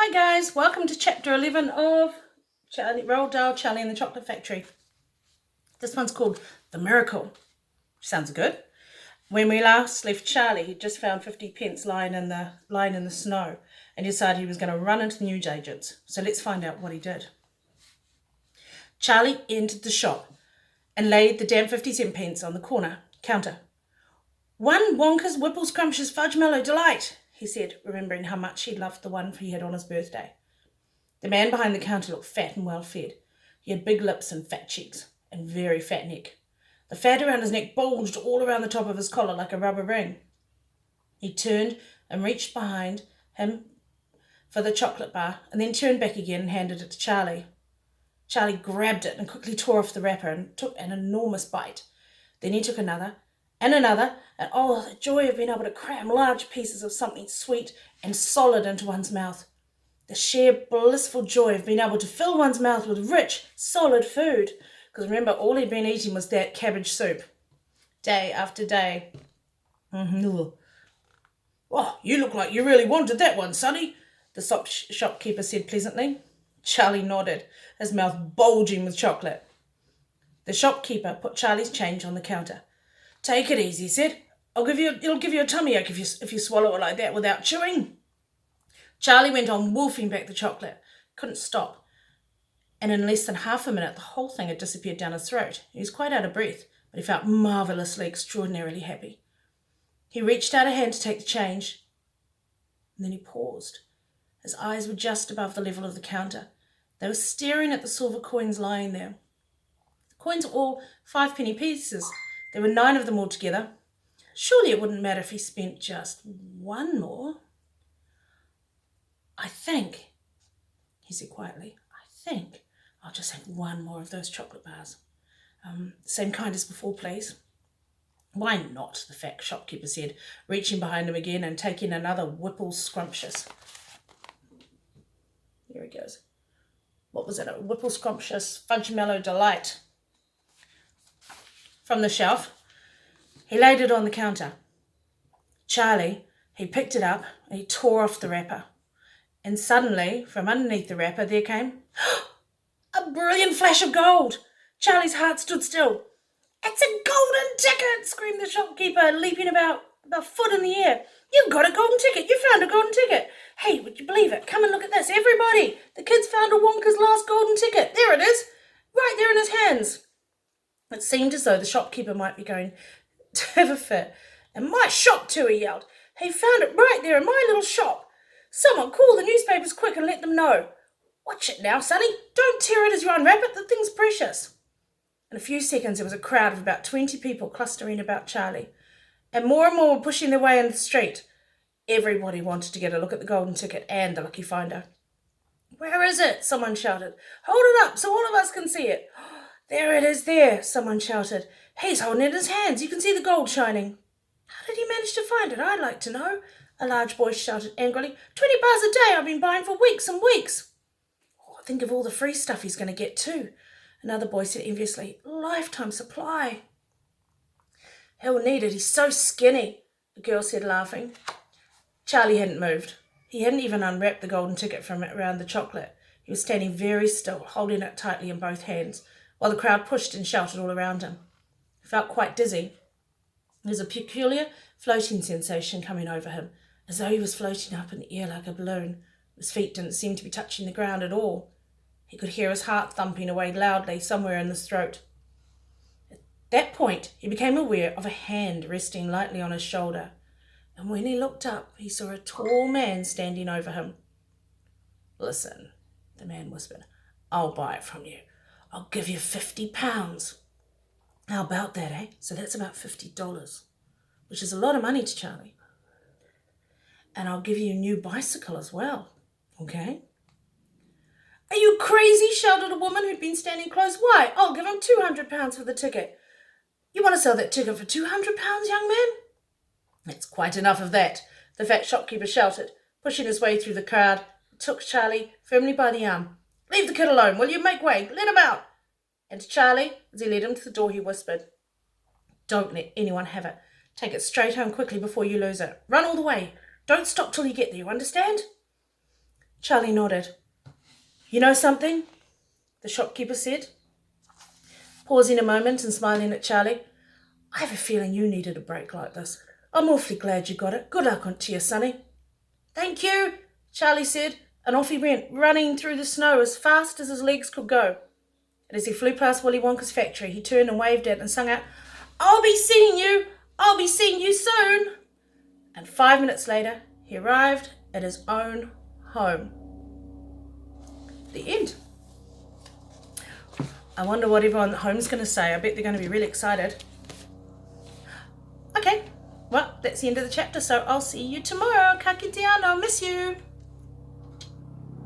Hi guys, welcome to chapter 11 of Roald Dahl, Charlie and the Chocolate Factory. This one's called The Miracle. Sounds good. When we last left Charlie, he'd just found 50 pence lying in the snow and decided he was going to run into the newsagents. So let's find out what he did. Charlie entered the shop and laid the damn 50-cent pence on the counter. "One Wonka's Whipple Scrumptious Fudge Mellow Delight," he said, remembering how much he loved the one he had on his birthday. The man behind the counter looked fat and well-fed. He had big lips and fat cheeks, and very fat neck. The fat around his neck bulged all around the top of his collar like a rubber ring. He turned and reached behind him for the chocolate bar, and then turned back again and handed it to Charlie. Charlie grabbed it and quickly tore off the wrapper and took an enormous bite. Then he took another, and oh, the joy of being able to cram large pieces of something sweet and solid into one's mouth. The sheer blissful joy of being able to fill one's mouth with rich, solid food. Because remember, all he'd been eating was that cabbage soup. Day after day. Oh, you look like you really wanted that one, sonny, the shopkeeper said pleasantly. Charlie nodded, his mouth bulging with chocolate. The shopkeeper put Charlie's change on the counter. "Take it easy," he said. It'll give you a tummy ache if you swallow it like that without chewing. Charlie went on wolfing back the chocolate. Couldn't stop. And in less than half a minute, the whole thing had disappeared down his throat. He was quite out of breath, but he felt marvellously, extraordinarily happy. He reached out a hand to take the change, and then he paused. His eyes were just above the level of the counter. They were staring at the silver coins lying there. The coins were all 5-penny pieces. There were 9 of them altogether. Surely it wouldn't matter if he spent just one more. "I think," he said quietly, "I think I'll just have one more of those chocolate bars. Same kind as before, please." "Why not?" the fat shopkeeper said, reaching behind him again and taking another Whipple Scrumptious. Here he goes. What was it? A Whipple Scrumptious Fudge Mellow Delight. From the shelf, he laid it on the counter. Charlie, he picked it up and he tore off the wrapper. And suddenly, from underneath the wrapper, there came a brilliant flash of gold. Charlie's heart stood still. "It's a golden ticket!" screamed the shopkeeper, leaping about a foot in the air. "You've got a golden ticket! You found a golden ticket! Hey, would you believe it? Come and look at this, everybody! The kid's found a Wonka's last golden ticket! There it is! Right there in his hands!" It seemed as though the shopkeeper might be going to have a fit. "And my shop too," he yelled. "He found it right there in my little shop. Someone call the newspapers quick and let them know. Watch it now, sonny. Don't tear it as you unwrap it. The thing's precious." In a few seconds, there was a crowd of about 20 people clustering about Charlie, and more were pushing their way in the street. Everybody wanted to get a look at the golden ticket and the lucky finder. "Where is it?" someone shouted. "Hold it up so all of us can see it." "There it is there," someone shouted. "He's holding it in his hands. You can see the gold shining." "How did he manage to find it? I'd like to know," a large voice shouted angrily. 20 bars a day I've been buying for weeks and weeks." "Oh, think of all the free stuff he's going to get too," another boy said enviously. "Lifetime supply." "He'll need it. He's so skinny," the girl said, laughing. Charlie hadn't moved. He hadn't even unwrapped the golden ticket from around the chocolate. He was standing very still, holding it tightly in both hands, while the crowd pushed and shouted all around him. He felt quite dizzy. There was a peculiar floating sensation coming over him, as though he was floating up in the air like a balloon. His feet didn't seem to be touching the ground at all. He could hear his heart thumping away loudly somewhere in his throat. At that point, he became aware of a hand resting lightly on his shoulder, and when he looked up, he saw a tall man standing over him. "Listen," the man whispered, "I'll buy it from you. I'll give you £50. How about that, eh? So that's about $50, which is a lot of money to Charlie. "And I'll give you a new bicycle as well, okay?" "Are you crazy?" shouted a woman who'd been standing close. "Why, I'll give him £200 for the ticket." "You want to sell that ticket for £200, young man?" "It's quite enough of that," the fat shopkeeper shouted, pushing his way through the crowd. He took Charlie firmly by the arm. "Leave the kid alone, will you? Make way. Let him out." And to Charlie, as he led him to the door, he whispered, "Don't let anyone have it. Take it straight home quickly before you lose it. Run all the way. Don't stop till you get there, you understand?" Charlie nodded. You know something? The shopkeeper said, pausing a moment and smiling at Charlie. I have a feeling you needed a break like this. I'm awfully glad you got it. Good luck to you, sonny. Thank you, Charlie said, and off he went, running through the snow as fast as his legs could go. And as he flew past Willy Wonka's factory, he turned and waved at it and sung out, I'll be seeing you! I'll be seeing you soon! And 5 minutes later, he arrived at his own home. The end. I wonder what everyone at home's going to say. I bet they're going to be really excited. Okay, well, that's the end of the chapter, so I'll see you tomorrow. Ka kite anō, miss you.